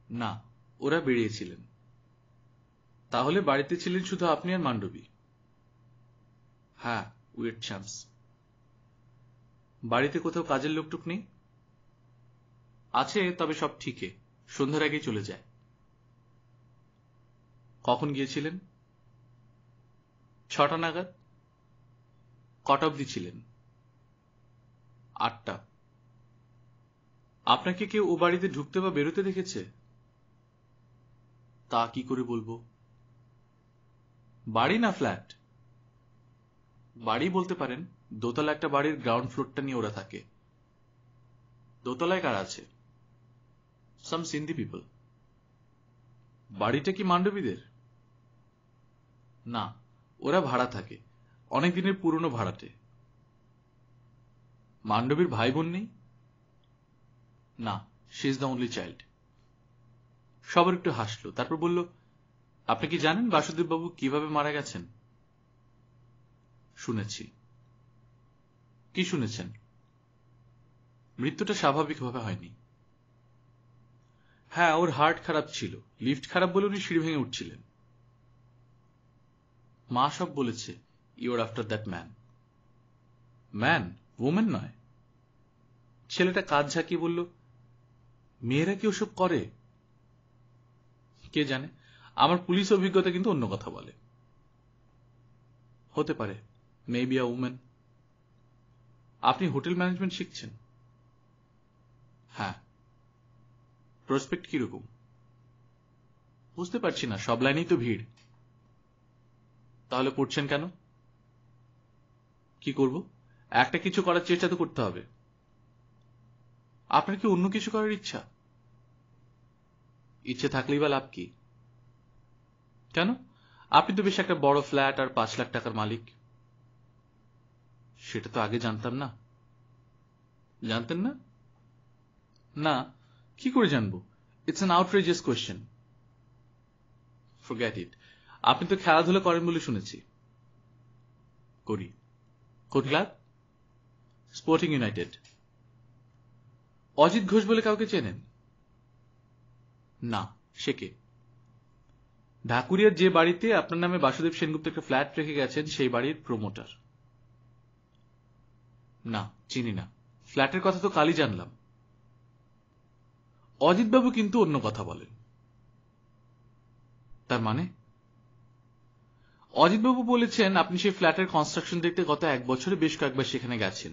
না, ওরা বেরিয়েছিলেন। তাহলে বাড়িতে ছিলেন শুধু আপনি আর মান্ডবী? হ্যাঁ, উইয়ার্ড চান্স। বাড়িতে কোথাও কাজের লোকটুক নেই? আছে, তবে সব ঠিকে, সন্ধ্যার আগেই চলে যায়। কখন গিয়েছিলেন? 6টা নাগাদ। কটা অবধি ছিলেন? 8টা। আপনাকে কেউ ও বাড়িতে ঢুকতে বা বেরোতে দেখেছে? তা কি করে বলবো। বাড়ি না ফ্ল্যাট? বাড়ি বলতে পারেন। দোতলা একটা বাড়ির গ্রাউন্ড ফ্লোরটা নিয়ে ওরা থাকে। দোতলায় কারা আছে? সাম সিন্ধি পিপল। বাড়িটা কি মান্ডবীদের? না, ওরা ভাড়া থাকে, অনেক দিনের পুরনো ভাড়াটে। মান্ডবীর ভাই বোন নেই? না, she is the only child. সবার একটু হাসলো, তারপর বলল, আপনি কি জানেন বাসুদেব বাবু কিভাবে মারা গেছেন? শুনেছি। কি শুনেছেন? মৃত্যুটা স্বাভাবিকভাবে হয়নি। হ্যাঁ, ওর হার্ট খারাপ ছিল, লিফট খারাপ বলে উনি সিঁড়ি ভেঙে উঠছিলেন। মা সব বলেছে। Your after that man. Man, women নয়। ছেলেটা কাজ ঝাঁকিয়ে বলল, মেয়েরা কি ওসব করে? কে জানে, আমার পুলিশ অভিজ্ঞতা কিন্তু অন্য কথা বলে। হতে পারে, মেবি আ উমেন। আপনি হোটেল ম্যানেজমেন্ট শিখছেন? হ্যাঁ। প্রসপেক্ট কিরকম? বুঝতে পারছি না, সব লাইনেই তো ভিড়। তাহলে পড়ছেন কেন? কি করব? একটা কিছু করার চেষ্টা তো করতে হবে। আপনার কি অন্য কিছু করার ইচ্ছা? ইচ্ছে থাকলেই বা লাভ কি? কেন? আপনি তো বেশ একটা বড় ফ্ল্যাট আর 5 লাখ টাকার মালিক। সেটা তো আগে জানতাম না। জানতেন না? না, কি করে জানবো? It's an outrageous question. Forget it. আপনি তো খেলাধুলা করেন বলে শুনেছি। করি। কোন club? Sporting United. Ajit Ghosh বলে কাউকে চেনেন? না, সে কে? ঢাকুরিয়ার যে বাড়িতে আপনার নামে বাসুদেব সেনগুপ্ত একটা ফ্ল্যাট রেখে গেছেন, সেই বাড়ির প্রমোটার। না, চিনি না। ফ্ল্যাটের কথা তো কালই জানলাম। অজিতবাবু কিন্তু অন্য কথা বলেন। তার মানে? অজিতবাবু বলেছেন আপনি সেই ফ্ল্যাটের কনস্ট্রাকশন দেখতে গত 1 বছরে বেশ কয়েকবার সেখানে গেছেন।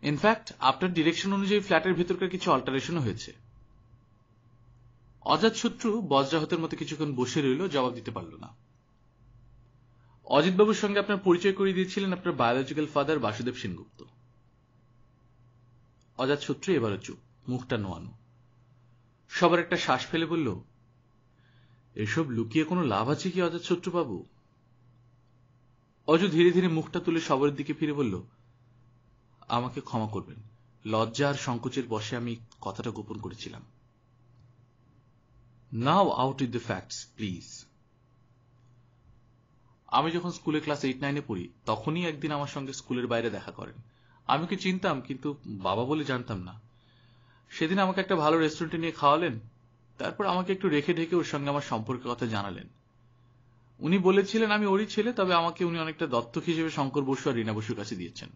ইনফ্যাক্ট আপনার ডিরেকশন অনুযায়ী ফ্ল্যাটের ভেতরকার কিছু অল্টারেশনও হয়েছে। অজাতশত্রু বজ্রাহতের মতো কিছুক্ষণ বসে রইল, জবাব দিতে পারল না। অজিতবাবুর সঙ্গে আপনার পরিচয় করিয়ে দিয়েছিলেন আপনার বায়োলজিক্যাল ফাদার বাসুদেব সেনগুপ্ত। অজাতশত্রু এবারও চুপ, মুখটা নোয়ানো। সবার একটা শ্বাস ফেলে বলল, এসব লুকিয়ে কোনো লাভ আছে কি অজাতশত্রু বাবু? অজু ধীরে ধীরে মুখটা তুলে সবার দিকে ফিরে বলল, আমাকে ক্ষমা করবেন, লজ্জা আর সংকোচের বশে আমি কথাটা গোপন করেছিলাম। নাও out with the facts please. আমি যখন স্কুলে ক্লাস 8-9-এ পড়ি তখনই একদিন আমার সঙ্গে স্কুলের বাইরে দেখা করেন। আমি ওকে চিনতাম, কিন্তু বাবা বলে জানতাম না। সেদিন আমাকে একটা ভালো রেস্টুরেন্টে নিয়ে খাওয়ালেন, তারপর আমাকে একটু রেখে ঢেকে ওর সঙ্গে আমার সম্পর্কের কথা জানালেন। উনি বলেছিলেন আমি ওরই ছেলে, তবে আমাকে উনি অনেকটা দত্তক হিসেবে শঙ্কর বসু আর রীনা বসুর কাছে দিয়েছেন।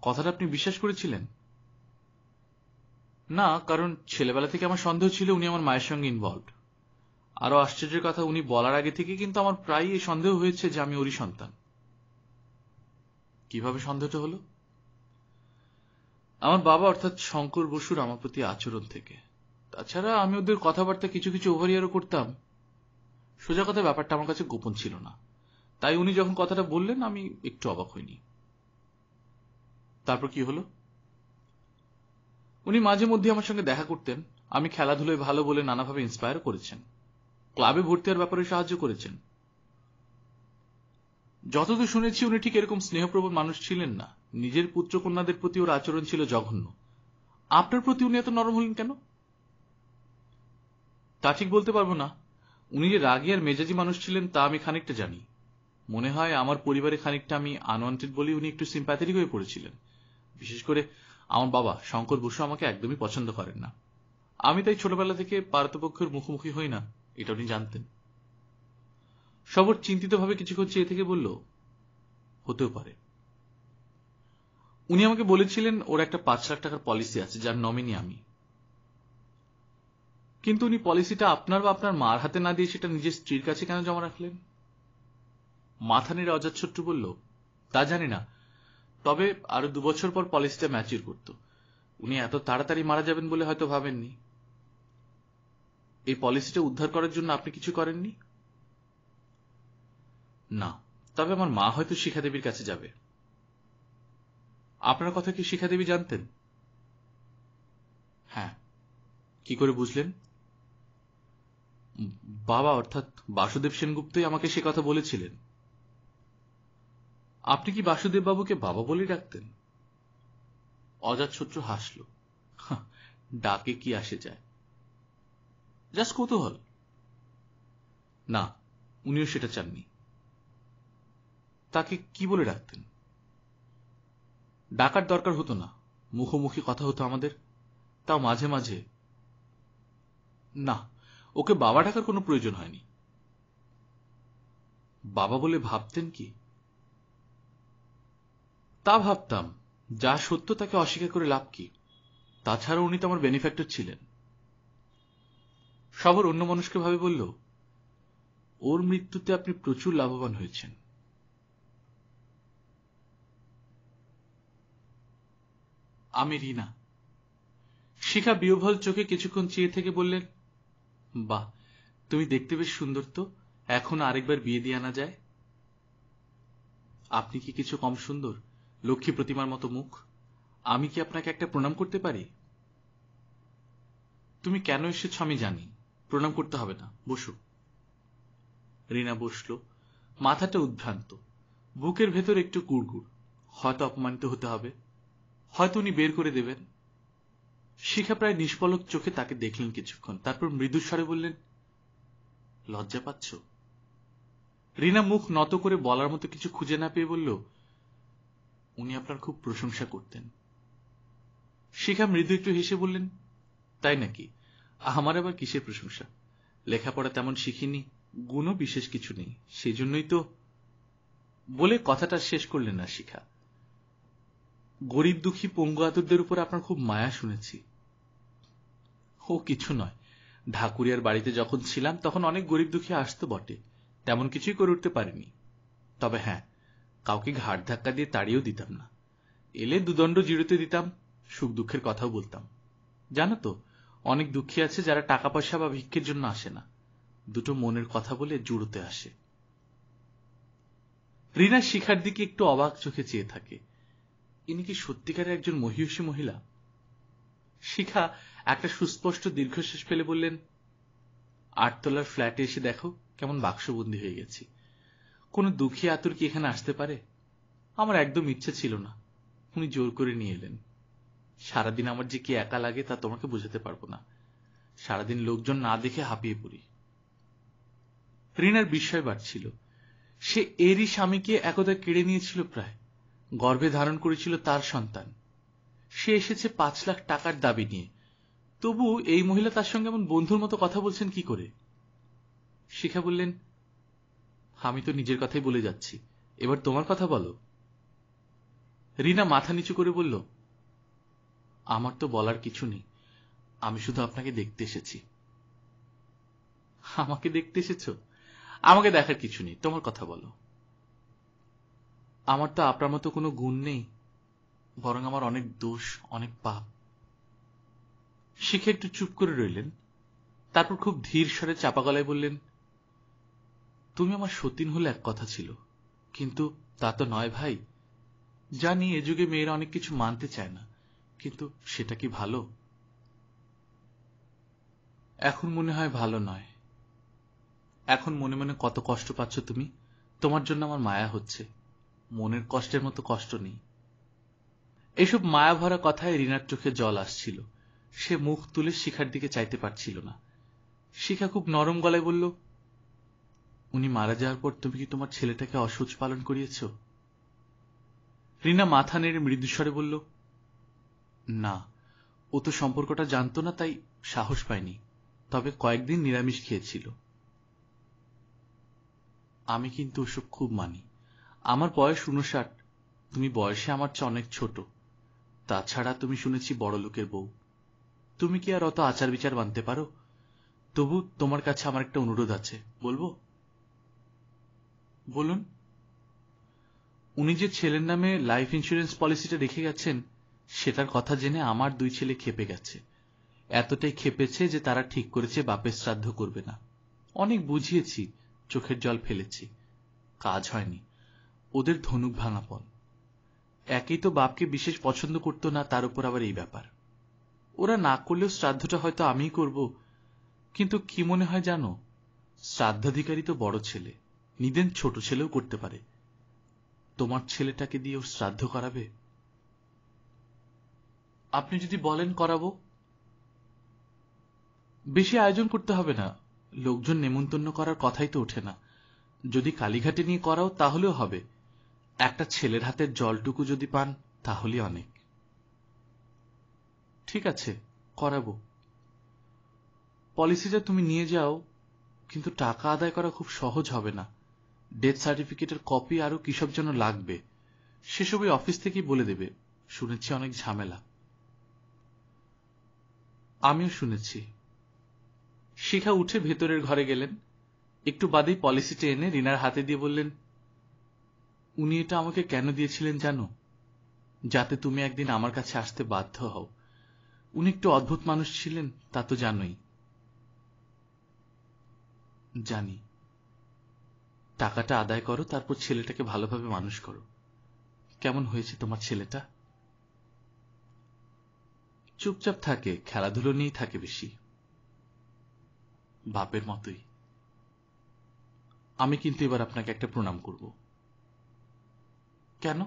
কথাটা আপনি বিশ্বাস করেছিলেন? না, কারণ ছেলেবেলা থেকে আমার সন্দেহ ছিল উনি আমার মায়ের সঙ্গে ইনভলভড। আরো আশ্চর্যের কথা, উনি বলার আগে থেকে কিন্তু আমার প্রায়ই এই সন্দেহ হয়েছে যে আমি ওরই সন্তান। কিভাবে সন্দেহটা হলো? আমার বাবা অর্থাৎ শঙ্কর বসুর আমার প্রতি আচরণ থেকে। তাছাড়া আমি ওদের কথাবার্তা কিছু কিছু ওভারিয়ারও করতাম। সোজা কথা, ব্যাপারটা আমার কাছে গোপন ছিল না। তাই উনি যখন কথাটা বললেন আমি একটু অবাক হইনি। তারপর কি হলো? উনি মাঝে মধ্যে আমার সঙ্গে দেখা করতেন। আমি খেলাধুলায় ভালো বলে নানাভাবে ইন্সপায়ার করেছেন। ক্লাবে ভর্তি হওয়ার ব্যাপারে সাহায্য করেছেন। যতদূর শুনেছি উনি ঠিক এরকম স্নেহপ্রবণ মানুষ ছিলেন না। নিজের পুত্র কন্যাদের প্রতি ওর আচরণ ছিল জঘন্য। আপনার প্রতি উনি এত নরম হলেন কেন? তা ঠিক বলতে পারবো না। উনি যে রাগী আর মেজাজি মানুষ ছিলেন তা আমি খানিকটা জানি। মনে হয় আমার পরিবারে খানিকটা আমি আনওয়ান্টেড বলেই উনি একটু সিম্প্যাথেটিক হয়ে পড়েছিলেন। বিশেষ করে আমার বাবা শঙ্কর বসু আমাকে একদমই পছন্দ করেন না। আমি তাই ছোটবেলা থেকে পারতপক্ষের মুখোমুখি হই না, এটা উনি জানতেন। সবর চিন্তিতভাবে কিছুক্ষণ চেয়ে থেকে বলল, হতেও পারে। উনি আমাকে বলেছিলেন ওর একটা 5 লাখ টাকার পলিসি আছে যার নমিনি আমি। কিন্তু উনি পলিসিটা আপনার বা আপনার মার হাতে না দিয়ে সেটা নিজের স্ত্রীর কাছে কেন জমা রাখলেন? মাথা নেড়ে অজাতশত্রু বলল, তা জানি না, তবে আরো 2 বছর পর পলিসিটা ম্যাচিউর করত। উনি এত তাড়াতাড়ি মারা যাবেন বলে হয়তো ভাবেননি। এই পলিসিটা উদ্ধার করার জন্য আপনি কিছু করেননি? না, তবে আমার মা হয়তো শিখা দেবীর কাছে যাবে। আপনার কথা কি শিখা দেবী জানতেন? হ্যাঁ। কি করে বুঝলেন? বাবা অর্থাৎ বাসুদেব সেনগুপ্তই আমাকে সে কথা বলেছিলেন। আপনি কি বাসুদেব বাবুকে বাবা বলেই ডাকতেন? অজাতশত্রু হাসল। ডাকে কি আসে যায়, জাস্ট কৌতূহল। না, উনিও সেটা চাননি। তাকে কি বলে ডাকতেন? ডাকার দরকার হতো না, মুখোমুখি কথা হতো আমাদের, তাও মাঝে মাঝে। না, ওকে বাবা ডাকার কোনো প্রয়োজন হয়নি। বাবা বলে ভাবতেন কি? তা ভাবতাম, যা সত্য তাকে অস্বীকার করে লাভ কি? তাছাড়া উনি তো আমার বেনিফ্যাক্টর ছিলেন। সবার অন্য মানুষকে ভাবে বলল, ওর মৃত্যুতে আপনি প্রচুর লাভবান হয়েছেন। আমি রিনা। শিখা বিহ্বল চোখে কিছুক্ষণ চেয়ে থেকে বললেন, বাহ, তুমি দেখতে বেশ সুন্দর তো, এখন আরেকবার বিয়ে দিয়ে আনা যায়। আপনি কি কিছু কম সুন্দর? লক্ষ্মী প্রতিমার মতো মুখ। আমি কি আপনাকে একটা প্রণাম করতে পারি? তুমি কেন এসেছ আমি জানি, প্রণাম করতে হবে না, বসো। রিনা বসল, মাথাটা উদ্ভ্রান্ত, বুকের ভেতর একটু গুড়গুড়। হয়তো অপমানিত হতে হবে, হয়তো উনি বের করে দেবেন। শিখা প্রায় নিষ্পলক চোখে তাকে দেখলেন কিছুক্ষণ, তারপর মৃদুস্বরে বললেন, লজ্জা পাচ্ছ? রিনা মুখ নত করে বলার মতো কিছু খুঁজে না পেয়ে বলল, উনি আপনার খুব প্রশংসা করতেন। শিখা মৃদু একটু হেসে বললেন, তাই নাকি? আমার আবার কিসের প্রশংসা? লেখাপড়া তেমন শিখিনি, গুণও বিশেষ কিছু নেই, সেজন্যই তো। বলে কথাটা শেষ করলেন না শিখা। গরিব দুঃখী পঙ্গু আতুরদের উপর আপনার খুব মায়া শুনেছি। ও কিছু নয়, ঢাকুরিয়ার বাড়িতে যখন ছিলাম তখন অনেক গরিব দুঃখী আসতো বটে, তেমন কিছুই করে উঠতে পারিনি। তবে হ্যাঁ, কাউকে ঘাট ধাক্কা দিয়ে তাড়িয়েও দিতাম না। এলে দুদণ্ড জিরোতে দিতাম, সুখ দুঃখের কথাও বলতাম। জানো তো, অনেক দুঃখী আছে যারা টাকা পয়সা বা ভিক্ষের জন্য আসে না, দুটো মনের কথা বলে জুড়োতে আসে। রিনা শিখার দিকে একটু অবাক চোখে চেয়ে থাকে। ইনি কি সত্যিকারের একজন মহিষী মহিলা? শিখা একটা সুস্পষ্ট দীর্ঘশ্বাস ফেলে বললেন, 8 তলার ফ্ল্যাটে এসে দেখো কেমন বাক্সবন্দী হয়ে গেছি। কোন দুঃখী আতুর কি এখানে আসতে পারে? আমার একদম ইচ্ছে ছিল না, উনি জোর করে নিয়ে এলেন। সারাদিন আমার যে কি একা লাগে তা তোমাকে বোঝাতে পারবো না। সারাদিন লোকজন না দেখে হাঁপিয়ে পড়ি। রিনার বিস্ময় বাড়ছিল। সে এরই স্বামীকে একদা কেড়ে নিয়েছিল, প্রায় গর্ভে ধারণ করেছিল তার সন্তান। সে এসেছে 5 লাখ টাকার দাবি নিয়ে, তবু এই মহিলা তার সঙ্গে এমন বন্ধুর মতো কথা বলছেন কি করে? শিখা বললেন, আমি তো নিজের কথাই বলে যাচ্ছি, এবার তোমার কথা বলো। রিনা মাথা নিচু করে বলল, আমার তো বলার কিছু নেই, আমি শুধু আপনাকে দেখতে এসেছি। আমাকে দেখতে এসেছ? আমাকে দেখার কিছু নেই, তোমার কথা বলো। আমার তো আপনার মতো কোনো গুণ নেই, বরং আমার অনেক দোষ, অনেক পাপ। শিখে একটু চুপ করে রইলেন, তারপর খুব ধীর স্বরে চাপা গলায় বললেন, তুমি আমার সতীন হলে এক কথা ছিল, কিন্তু তা তো নয় ভাই। জানি এ যুগে মেয়েরা অনেক কিছু মানতে চায় না, কিন্তু সেটা কি ভালো? এখন মনে হয় ভালো নয়। এখন মনে মনে কত কষ্ট পাচ্ছ তুমি, তোমার জন্য আমার মায়া হচ্ছে। মনের কষ্টের মতো কষ্ট নেই। এসব মায়া ভরা কথায় রিনার চোখে জল আসছিল। সে মুখ তুলে শিখার দিকে চাইতে পারছিল না। শিখা খুব নরম গলায় বলল, উনি মারা যাওয়ার পর তুমি কি তোমার ছেলেটাকে অসহ্য পালন করিয়েছ? রিনা মাথা নেড়ে মৃদুস্বরে বলল, না, ও তো সম্পর্কটা জানতো না, তাই সাহস পায়নি। তবে কয়েকদিন নিরামিষ খেয়েছিল। আমি কিন্তু ওসব খুব মানি। আমার বয়স 59, তুমি বয়সে আমার চেয়ে অনেক ছোট। তাছাড়া তুমি শুনেছি বড় লোকের বউ। তুমি কি আর অত আচার বিচার মানতে পারো? তবু তোমার কাছে আমার একটা অনুরোধ আছে, বলবো? বলুন। উনি যে ছেলের নামে লাইফ ইন্স্যুরেন্স পলিসিটা রেখে গেছেন, সেটার কথা জেনে আমার 2 ছেলে ক্ষেপে গেছে। এতটাই ক্ষেপেছে যে তারা ঠিক করেছে বাপের শ্রাদ্ধ করবে না। অনেক বুঝিয়েছি, চোখের জল ফেলেছি, কাজ হয়নি। ওদের ধনুক ভাঙাপন। একই তো বাপকে বিশেষ পছন্দ করতো না, তার উপর আবার এই ব্যাপার। ওরা না করলেও শ্রাদ্ধটা হয়তো আমিই করব। কিন্তু কি মনে হয় জানো, শ্রাদ্ধাধিকারী তো বড় ছেলে, নিদেন ছোট ছেলেও করতে পারে। তোমার ছেলেটাকে দিয়ে ওর শ্রাদ্ধ করাবে? আপনি যদি বলেন করাবো। বেশি আয়োজন করতে হবে না, লোকজন নেমন্তন্ন করার কথাই তো ওঠে না। যদি কালীঘাটে নিয়ে করাও তাহলেও হবে। একটা ছেলের হাতের জলটুকু যদি পান তাহলে অনেক। ঠিক আছে, করাবো। পলিসিটা তুমি নিয়ে যাও, কিন্তু টাকা আদায় করা খুব সহজ হবে না। ডেথ সার্টিফিকেটের কপি আরো কিসব যেন লাগবে, সেসবই অফিস থেকেই বলে দেবে। শুনেছি অনেক ঝামেলা। আমিও শুনেছি। শিখা উঠে ভেতরের ঘরে গেলেন। একটু বাদেই পলিসিটা এনে রিনার হাতে দিয়ে বললেন, উনি এটা আমাকে কেন দিয়েছিলেন জানো? যাতে তুমি একদিন আমার কাছে আসতে বাধ্য হও। উনি একটু অদ্ভুত মানুষ ছিলেন, তা তো জানোই। জানি। টাকাটা আদায় করো, তারপর ছেলেটাকে ভালোভাবে মানুষ করো। কেমন হয়েছে তোমার ছেলেটা? চুপচাপ থাকে, খেলাধুলো নিয়েই থাকে বেশি। বাপের মতোই। আমি কিন্তু এবার আপনাকে একটা প্রণাম করব। কেন,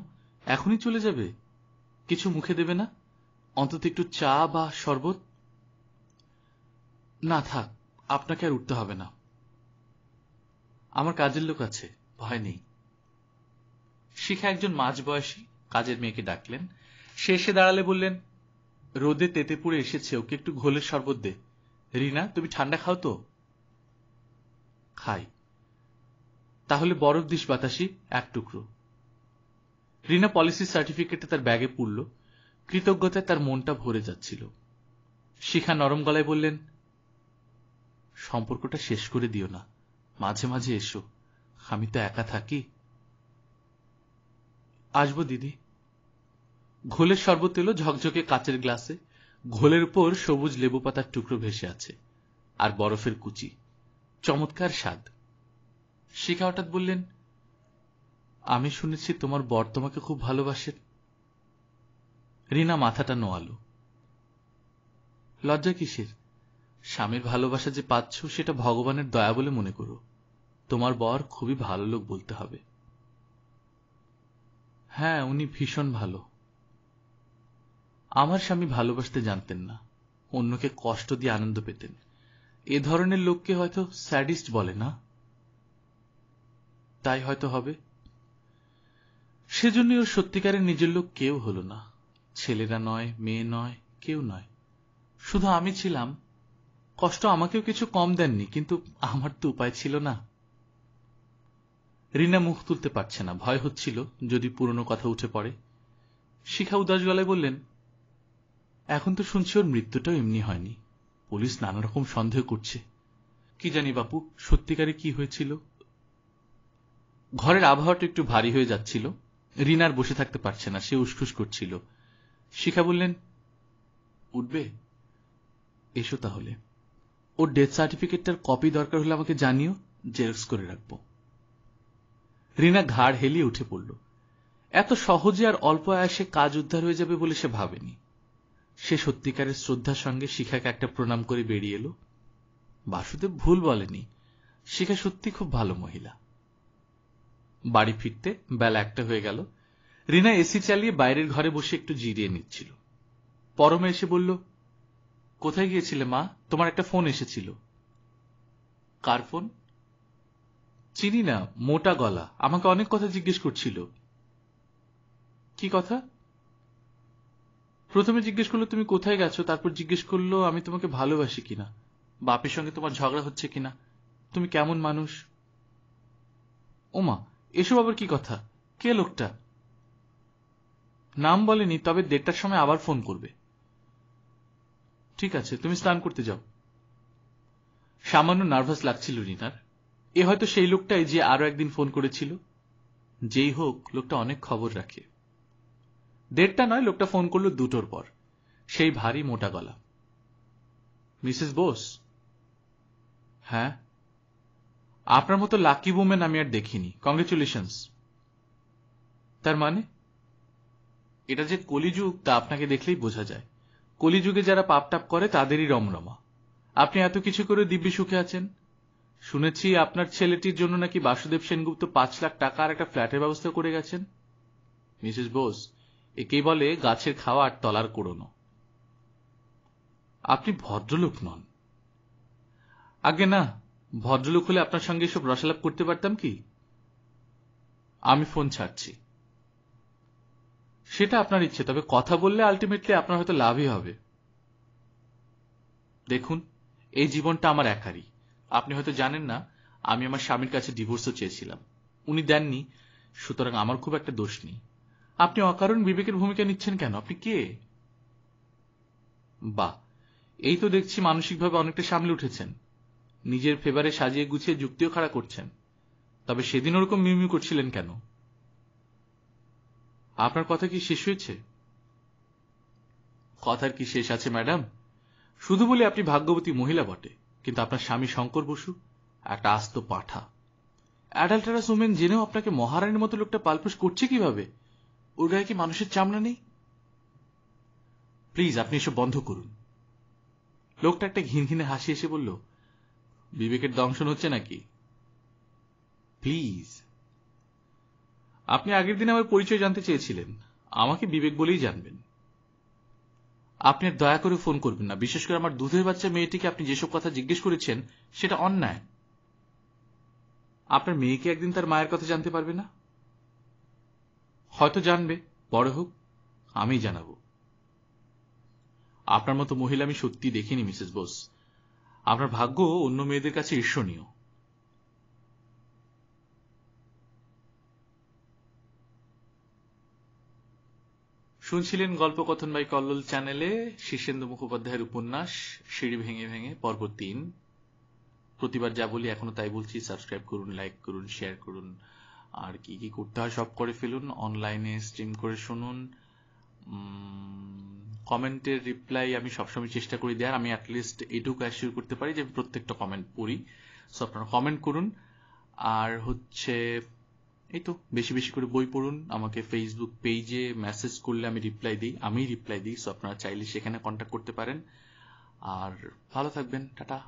এখনই চলে যাবে? কিছু মুখে দেবে না? অন্তত একটু চা বা শরবত? না থাক, আপনাকে আর উঠতে হবে না। আমার কাজের লোক আছে, ভয় নেই। শিখা একজন মাঝবয়সী কাজের মেয়েকে ডাকলেন। সে এসে দাঁড়ালে বললেন, রোদে তেতে পুড়ে এসেছে, ওকে একটু ঘোলের শরবত দে। রিনা, তুমি ঠান্ডা খাও তো? খাই। তাহলে বরফ দিস বাতাসি, 1 টুকরো। রিনা পলিসি সার্টিফিকেটে তার ব্যাগে পুরল। কৃতজ্ঞতায় তার মনটা ভরে যাচ্ছিল। শিখা নরম গলায় বললেন, সম্পর্কটা শেষ করে দিও না, মাঝে মাঝে এসো, আমি তো একা থাকি। আসবো দিদি। ঘোলের শরবত এলো ঝকঝকে কাচের গ্লাসে। ঘোলের উপর সবুজ লেবু পাতার টুকরো ভেসে আছে, আর বরফের কুচি। চমৎকার স্বাদ। শিখা হঠাৎ বললেন, আমি শুনেছি তোমার বর তোমাকে খুব ভালোবাসেন। রিনা মাথাটা নোয়ালো। লজ্জা কিসের? স্বামীর ভালোবাসা যে পাচ্ছ সেটা ভগবানের দয়া বলে মনে করো। তোমার বর খুবই ভালো লোক বলতে হবে। হ্যাঁ, উনি ভীষণ ভালো। আমার স্বামী ভালোবাসতে জানতেন না, অন্যকে কষ্ট দিয়ে আনন্দ পেতেন। এ ধরনের লোককে হয়তো স্যাডিস্ট বলে না? তাই হয়তো হবে। সেজন্যই ওর সত্যিকারের নিজের লোক কেউ হলো না। ছেলেরা নয়, মেয়ে নয়, কেউ নয়, শুধু আমি ছিলাম। কষ্ট আমাকেও কিছু কম দেননি, কিন্তু আমার তো উপায় ছিল না। রিনা মুখ তুলতে পারছে না, ভয় হচ্ছিল যদি পুরনো কথা উঠে পড়ে। শিখা উদাস গলায় বললেন, এখন তো শুনছি ওর মৃত্যুটাও এমনি হয়নি। পুলিশ নানা রকম সন্দেহ করছে। কি জানি বাপু, সত্যিকারে কি হয়েছিল। ঘরের আবহাওয়াটা একটু ভারী হয়ে যাচ্ছিল। রিনার বসে থাকতে পারছে না, সে উসখুস করছিল। শিখা বললেন, উঠবে? এসো তাহলে। ওর ডেথ সার্টিফিকেটটার কপি দরকার হলে আমাকে জানিও, জেরক্স করে রাখবো। রিনা ঘাড় হেলিয়ে উঠে পড়ল। এত সহজে আর অল্প আয়াসে কাজ উদ্ধার হয়ে যাবে বলে সে ভাবেনি। সে সত্যিকারের শ্রদ্ধার সঙ্গে শিখাকে একটা প্রণাম করে বেরিয়ে এলো। বাসুদেব ভুল বলেনি, শিখা সত্যি খুব ভালো মহিলা। বাড়ি ফিরতে বেলা 1টা হয়ে গেল। রিনা এসি চালিয়ে বাইরের ঘরে বসে একটু জিরিয়ে নিচ্ছিল। পরমে এসে বলল, কোথায় গিয়েছিলে মা? তোমার একটা ফোন এসেছিল। কার ফোন? চিনি না, মোটা গলা, আমাকে অনেক কথা জিজ্ঞেস করছিল। কি কথা? প্রথমে জিজ্ঞেস করলো তুমি কোথায় গেছো, তারপর জিজ্ঞেস করলো আমি তোমাকে ভালোবাসি কিনা, বাপের সঙ্গে তোমার ঝগড়া হচ্ছে কিনা, তুমি কেমন মানুষ। ওমা, এসব আবার কি কথা? কে লোকটা? নাম বলেনি, তবে 1:30টার সময় আবার ফোন করবে। ঠিক আছে, তুমি স্নান করতে যাও। সামান্য নার্ভাস লাগছিল রিনার। এ হয়তো সেই লোকটাই যে আরো একদিন ফোন করেছিল। যেই হোক, লোকটা অনেক খবর রাখে। 1:30টা নয়, লোকটা ফোন করলো 2টোর পর। সেই ভারী মোটা গলা। মিসেস বোস? হ্যাঁ। আপনার মতো লাকি ওম্যান আমি আর দেখিনি, কংগ্রেচুলেশনস। তার মানে? এটা যে কলিযুগ তা আপনাকে দেখলেই বোঝা যায়। কলিযুগে যারা পাপ টাপ করে তাদেরই রমরমা। আপনি এত কিছু করে দিব্যি সুখে আছেন। শুনেছি আপনার ছেলেটির জন্য নাকি বাসুদেব সেনগুপ্ত 5 লাখ টাকা আর একটা ফ্ল্যাটের ব্যবস্থা করে গেছেন। মিসেস বোস, একেই বলে গাছের খাওয়া আর তলার কোড়নো। আপনি ভদ্রলোক নন। আগে না, ভদ্রলোক হলে আপনার সঙ্গে এসব রসালাপ করতে পারতাম কি? আমি ফোন ছাড়ছি। সেটা আপনার ইচ্ছে, তবে কথা বললে আলটিমেটলি আপনার হয়তো লাভই হবে। দেখুন, এই জীবনটা আমার একারই। আপনি হয়তো জানেন না, আমি আমার স্বামীর কাছে ডিভোর্সও চেয়েছিলাম, উনি দেননি, সুতরাং আমার খুব একটা দোষ নেই। আপনি অকারণ বিবেকের ভূমিকা নিচ্ছেন কেন? আপনি কে? বাহ, এই তো দেখছি মানসিকভাবে অনেকটা সামলে উঠেছেন। নিজের ফেভারে সাজিয়ে গুছিয়ে যুক্তিও খাড়া করছেন। তবে সেদিন ওরকম মিউমিউ করছিলেন কেন? আপনার কথা কি শেষ হয়েছে? কথার কি শেষ আছে ম্যাডাম? শুধু বলে আপনি ভাগ্যবতী মহিলা বটে, কিন্তু আপনার স্বামী শঙ্কর বসু একটা আস্ত পাঠা। অ্যাডাল্টারাস ওমেন জেনেও আপনাকে মহারানীর মতো লোকটা পালপুষ করছে কিভাবে? ওর গায়ে কি মানুষের চামড়া নেই? প্লিজ, আপনি এসব বন্ধ করুন। লোকটা একটা ঘিনঘিনে হাসি এসে বলল, বিবেকের দংশন হচ্ছে নাকি? প্লিজ। আপনি আগের দিন আমার পরিচয় জানতে চেয়েছিলেন, আমাকে বিবেক বলেই জানবেন। আপনি আর দয়া করে ফোন করবেন না, বিশেষ করে আমার দুধের বাচ্চা মেয়েটিকে আপনি যেসব কথা জিজ্ঞেস করেছেন সেটা অন্যায়। আপনার মেয়েকে একদিন তার মায়ের কথা জানতে পারবে না? হয়তো জানবে, বড় হোক, আমি জানাবো। আপনার মতো মহিলা আমি সত্যি দেখিনি মিসেস বোস। আপনার ভাগ্য অন্য মেয়েদের কাছে ঈর্ষণীয়। শুনছিলেন গল্পকথন বাই কল্লোল চ্যানেলে শীর্ষেন্দু মুখোপাধ্যায়ের উপন্যাস সিঁড়ি ভেঙে ভেঙে পর্ব 3। প্রতিবার যা বলি এখনো তাই বলছি, সাবস্ক্রাইব করুন, লাইক করুন, শেয়ার করুন, আর কি কি করতে হয় সব করে ফেলুন। অনলাইনে স্ট্রিম করে শুনুন। কমেন্টের রিপ্লাই আমি সবসময় চেষ্টা করি দেওয়ার। আমি অ্যাটলিস্ট এটুকু অ্যাসিওর করতে পারি যে আমি প্রত্যেকটা কমেন্ট পড়ি। সো আপনারা কমেন্ট করুন। আর হচ্ছে এই তো, বেশি বেশি করে বই পড়ুন। আমাকে ফেসবুক পেজে মেসেজ করলে আমি রিপ্লাই দিই। সো আপনারা চাইলে সেখানে কন্ট্যাক্ট করতে পারেন। আর ভালো থাকবেন। টাটা।